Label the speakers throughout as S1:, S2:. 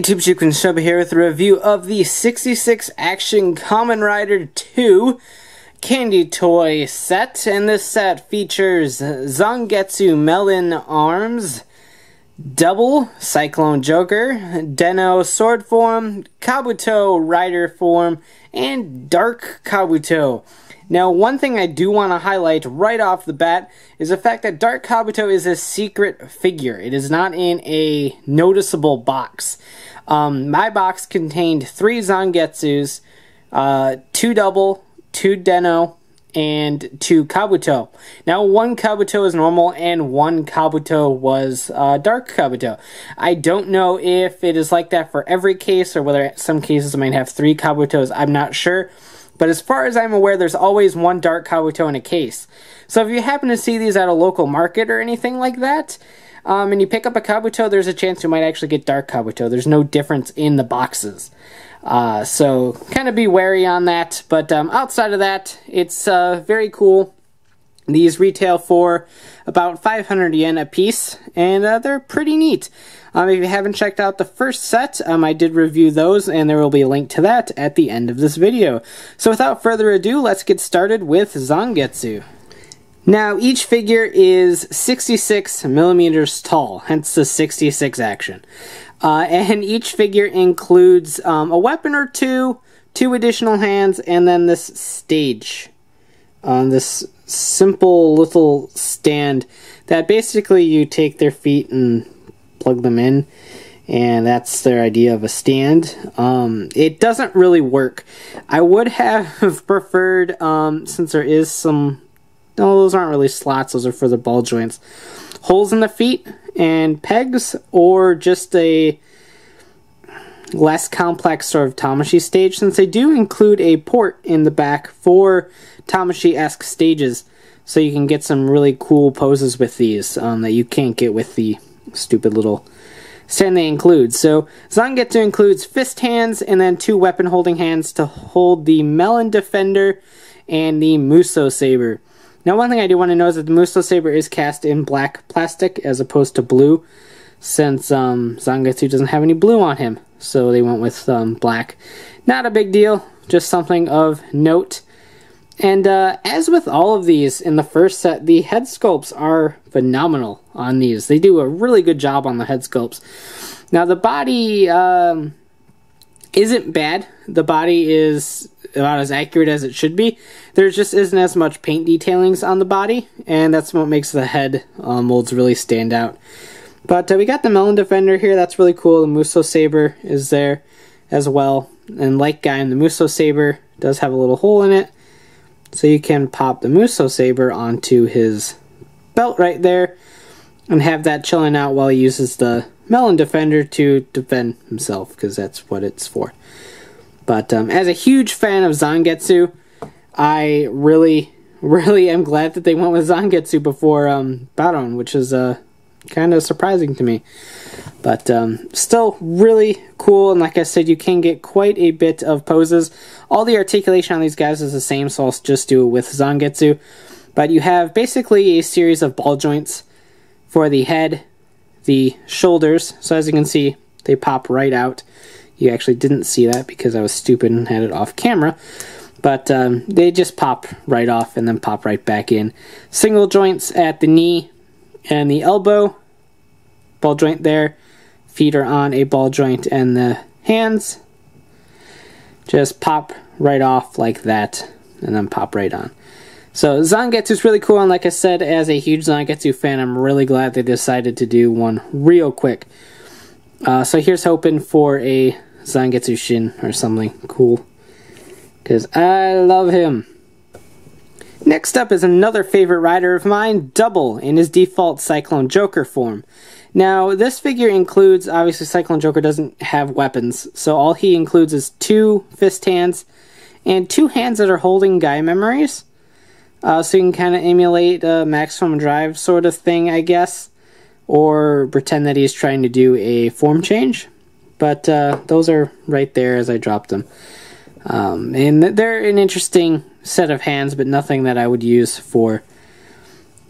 S1: YouTube, Cyclone Joker here with a review of the 66Action Kamen Rider 2 candy toy set. And this set features Zangetsu Melon Arms, Double CycloneJoker, Denno Sword Form, Kabuto Rider Form, and Dark Kabuto. Now, one thing I do want to highlight right off the bat is the fact that Dark Kabuto is a secret figure. It is not in a noticeable box. My box contained 3 Zangetsus, 2 Double, 2 Denno, and 2 Kabuto. Now, 1 Kabuto is normal and 1 Kabuto was Dark Kabuto. I don't know if it is like that for every case or whether some cases might have 3 Kabutos. I'm not sure. But as far as I'm aware, there's always 1 Dark Kabuto in a case. So if you happen to see these at a local market or anything like that, and you pick up a Kabuto, there's a chance you might actually get Dark Kabuto. There's no difference in the boxes. So kind of be wary on that. But outside of that, it's very cool. These retail for about 500 yen a piece, and they're pretty neat. If you haven't checked out the first set, I did review those, and there will be a link to that at the end of this video. So without further ado, let's get started with Zangetsu. Now, each figure is 66 millimeters tall, hence the 66 action. And each figure includes a weapon or two additional hands, and then this stage. This simple little stand that basically you take their feet and plug them in, and that's their idea of a stand. It doesn't really work. I would have preferred, since there is some, no, those aren't really slots, those are for the ball joints, holes in the feet and pegs, or just a less complex sort of Tamashii stage, since they do include a port in the back for Tamashii-esque stages, so you can get some really cool poses with these that you can't get with the stupid little stand they include. So Zangetsu includes fist hands and then 2 weapon holding hands to hold the Melon Defender and the Musou Saber. Now, one thing I do want to know is that the Musou Saber is cast in black plastic as opposed to blue, since Zangetsu doesn't have any blue on him, so they went with black. Not a big deal, just something of note. And as with all of these in the first set, the head sculpts are phenomenal on these. They do a really good job on the head sculpts. Now, the body isn't bad. The body is about as accurate as it should be. There just isn't as much paint detailings on the body, and that's what makes the head molds really stand out. But we got the Melon Defender here. That's really cool. The Musou Saber is there as well. And like Gaim, the Musou Saber does have a little hole in it, so you can pop the Musou Saber onto his belt right there and have that chilling out while he uses the Melon Defender to defend himself, because that's what it's for. But as a huge fan of Zangetsu, I really am glad that they went with Zangetsu before Baron, which is kind of surprising to me. But still really cool, and like I said, you can get quite a bit of poses. All the articulation on these guys is the same, so I'll just do it with Zangetsu. But you have basically a series of ball joints for the head, the shoulders, so as you can see, they pop right out. You actually didn't see that because I was stupid and had it off camera. But they just pop right off and then pop right back in. Single joints at the knee and the elbow, ball joint there, feet are on a ball joint, and the hands just pop right off like that and then pop right on. So Zangetsu is really cool, and like I said, as a huge Zangetsu fan, I'm really glad they decided to do one real quick. So here's hoping for a Zangetsu Shin or something cool, because I love him. Next up is another favorite rider of mine, Double, in his default Cyclone Joker form. Now, this figure includes, obviously Cyclone Joker doesn't have weapons, so all he includes is 2 fist hands and 2 hands that are holding GaiaMemories. So you can kind of emulate a maximum drive sort of thing, I guess, or pretend that he's trying to do a form change. But those are right there as I dropped them. And they're an interesting set of hands, but nothing that I would use for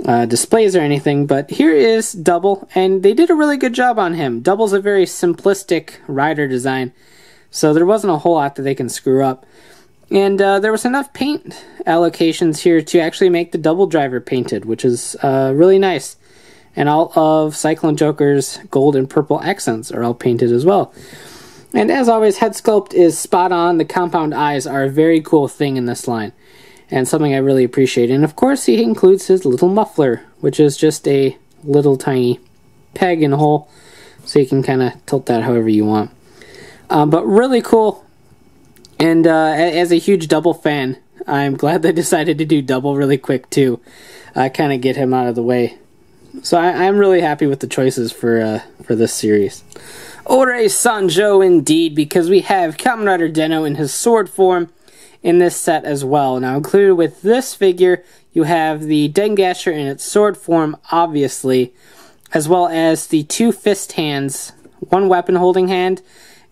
S1: displays or anything, but here is Double, and they did a really good job on him. Double's a very simplistic rider design, so there wasn't a whole lot that they can screw up. And there was enough paint allocations here to actually make the Double driver painted, which is really nice. And all of Cyclone Joker's gold and purple accents are all painted as well. And as always, head sculpt is spot on. The compound eyes are a very cool thing in this line, and something I really appreciate. And of course, he includes his little muffler, which is just a little tiny peg and hole, so you can kind of tilt that however you want. But really cool. And as a huge Double fan, I'm glad they decided to do Double really quick too. Kind of get him out of the way. So I'm really happy with the choices for this series. Ore Sanjo indeed, because we have Kamen Rider Denno in his sword form in this set as well. Now included with this figure, you have the Dengasher in its sword form, obviously, as well as the two fist hands, one weapon holding hand,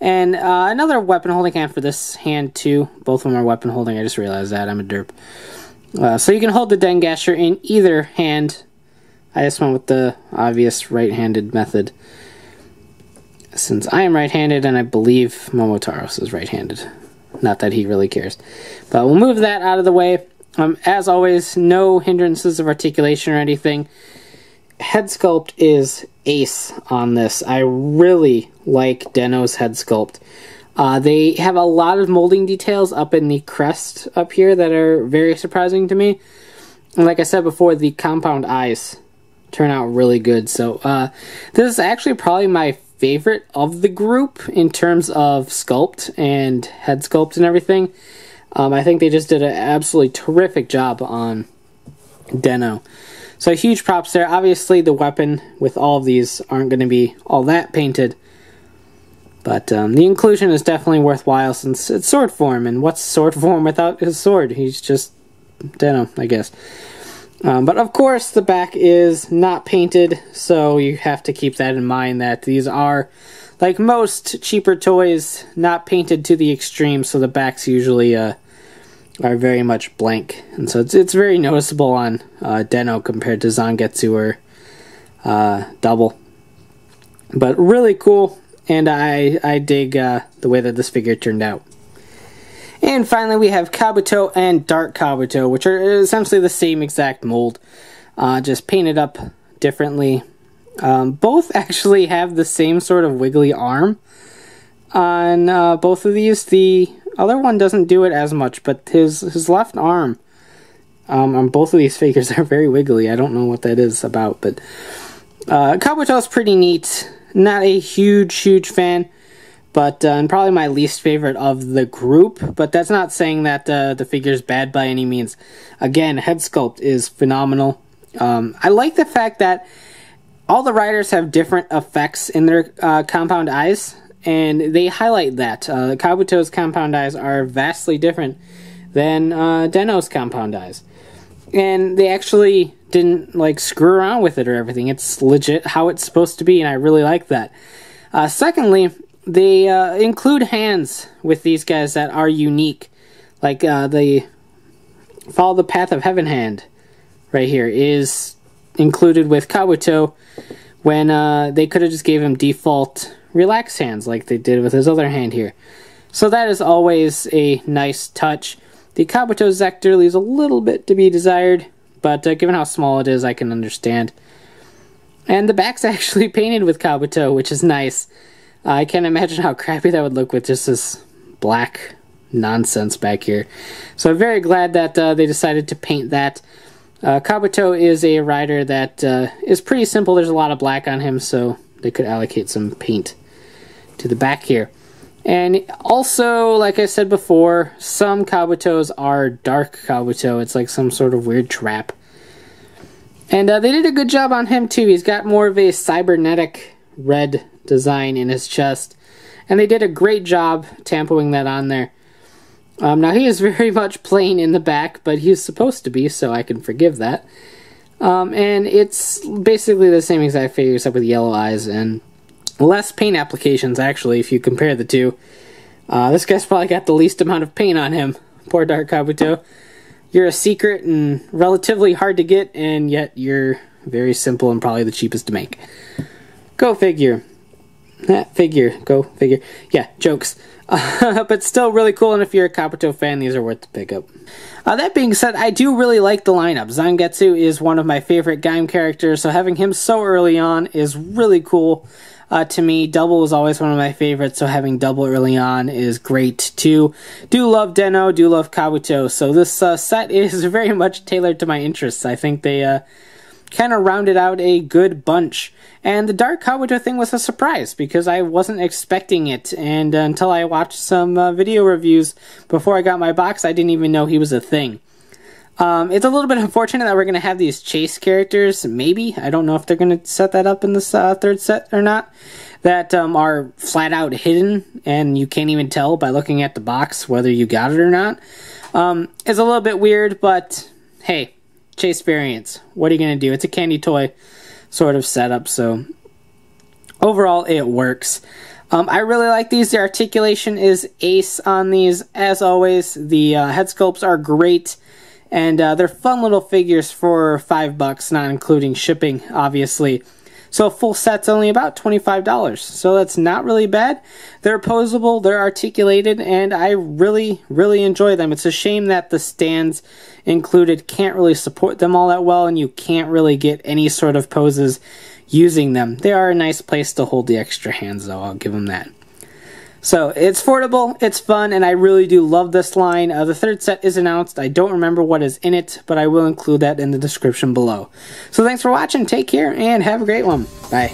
S1: and another weapon holding hand for this hand too. Both of them are weapon holding, I just realized that, I'm a derp. So you can hold the Dengasher in either hand. I just went with the obvious right-handed method, since I am right-handed, and I believe Momotaros is right-handed. Not that he really cares. But we'll move that out of the way. As always, no hindrances of articulation or anything. Head sculpt is ace on this. I really like Denno's head sculpt. They have a lot of molding details up in the crest up here that are very surprising to me. And like I said before, the compound eyes turn out really good. So this is actually probably my favorite of the group in terms of sculpt and head sculpt and everything. I think they just did an absolutely terrific job on Denno. So huge props there. Obviously the weapon with all of these aren't going to be all that painted, but the inclusion is definitely worthwhile since it's sword form, and what's sword form without his sword? He's just Denno, I guess. But of course the back is not painted, so you have to keep that in mind, that these are, like most cheaper toys, not painted to the extreme, so the backs usually are very much blank. And so it's very noticeable on Denno compared to Zangetsu or Double. But really cool, and I dig the way that this figure turned out. And finally, we have Kabuto and Dark Kabuto, which are essentially the same exact mold, just painted up differently. Both actually have the same sort of wiggly arm on both of these. The other one doesn't do it as much, but his left arm on both of these figures are very wiggly. I don't know what that is about, but Kabuto is pretty neat. Not a huge fan, but and probably my least favorite of the group, but that's not saying that the figure's bad by any means. Again, head sculpt is phenomenal. I like the fact that all the riders have different effects in their compound eyes, and they highlight that. Kabuto's compound eyes are vastly different than Denno's compound eyes. And they actually didn't like screw around with it or everything. It's legit how it's supposed to be, and I really like that. Secondly, they include hands with these guys that are unique. Like the Follow the Path of Heaven hand right here is included with Kabuto, when they could have just gave him default relaxed hands like they did with his other hand here. So that is always a nice touch. The Kabuto Zector leaves a little bit to be desired, but given how small it is, I can understand. And the back's actually painted with Kabuto, which is nice. I can't imagine how crappy that would look with just this black nonsense back here. So I'm very glad that they decided to paint that. Kabuto is a rider that is pretty simple. There's a lot of black on him, so they could allocate some paint to the back here. And also, like I said before, some Kabutos are Dark Kabuto. It's like some sort of weird trap. And they did a good job on him too. He's got more of a cybernetic red design in his chest. And they did a great job tampoing that on there. Now he is very much plain in the back, but he's supposed to be, so I can forgive that. And it's basically the same exact figure except with yellow eyes and less paint applications, actually, if you compare the two. This guy's probably got the least amount of paint on him. Poor Dark Kabuto. you're a secret and relatively hard to get, and yet you're very simple and probably the cheapest to make. Go figure. Go figure. Yeah, jokes. But still really cool, and if you're a Kabuto fan, these are worth the pickup. That being said, I do really like the lineup. Zangetsu is one of my favorite Gaim characters, so having him so early on is really cool to me. Double is always one of my favorites, so having Double early on is great too. Do love Denno, do love Kabuto, so this set is very much tailored to my interests. I think they kind of rounded out a good bunch. And the Dark Kabuto thing was a surprise because I wasn't expecting it, and until I watched some video reviews before I got my box, I didn't even know he was a thing. It's a little bit unfortunate that we're going to have these chase characters, maybe. I don't know if they're going to set that up in this third set or not. That are flat out hidden, and you can't even tell by looking at the box whether you got it or not. It's a little bit weird, but hey, chase variants. What are you going to do? It's a candy toy sort of setup, so overall it works. I really like these. The articulation is ace on these, as always. The head sculpts are great, and they're fun little figures for $5, not including shipping, obviously. So a full set's only about $25, so that's not really bad. They're poseable, they're articulated, and I really, really enjoy them. It's a shame that the stands included can't really support them all that well, and you can't really get any sort of poses using them. They are a nice place to hold the extra hands, though, I'll give them that. So, it's affordable, it's fun, and I really do love this line. The third set is announced. I don't remember what is in it, but I will include that in the description below. So thanks for watching, take care, and have a great one. Bye.